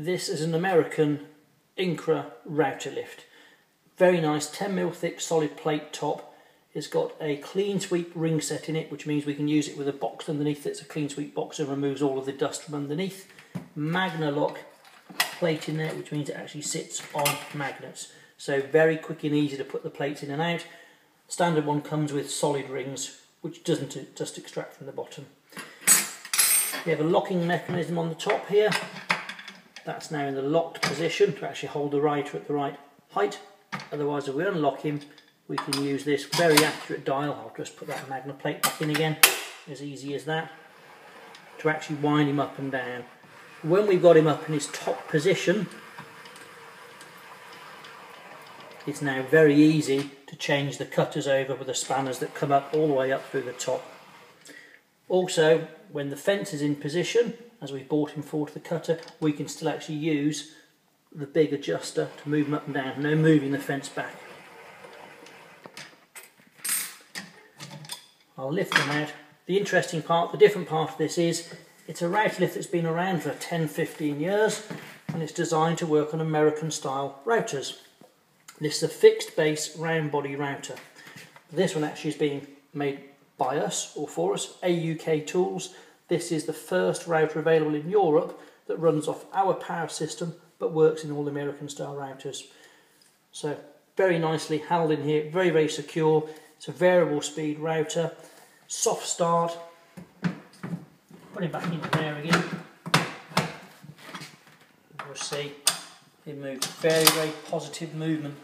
This is an American INCRA router lift. Very nice 10mm thick solid plate top. It's got a clean sweep ring set in it, which means we can use it with a box underneath that's a clean sweep box and removes all of the dust from underneath. Magna lock plate in there, which means it actually sits on magnets. So very quick and easy to put the plates in and out. Standard one comes with solid rings, which doesn't just extract from the bottom. We have a locking mechanism on the top here. That's now in the locked position to actually hold the router at the right height. Otherwise, if we unlock him, we can use this very accurate dial. I'll just put that magna plate back in again, as easy as that, to actually wind him up and down. When we've got him up in his top position, it's now very easy to change the cutters over with the spanners that come up all the way up through the top. Also, when the fence is in position, as we brought him forward to the cutter, we can still actually use the big adjuster to move him up and down, no moving the fence back. I'll lift them out. The interesting part, the different part of this is, it's a router lift that's been around for 10-15 years and it's designed to work on American style routers. This is a fixed base round body router. This one actually is being made by us, or for us, AUKTools. This is the first router available in Europe that runs off our power system but works in all American style routers. So very nicely held in here, very, very secure. It's a variable speed router, soft start. Put it back into there again. You'll see it moves, very, very positive movement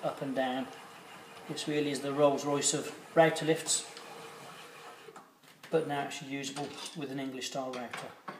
up and down. This really is the Rolls Royce of router lifts, but now actually usable with an English style router.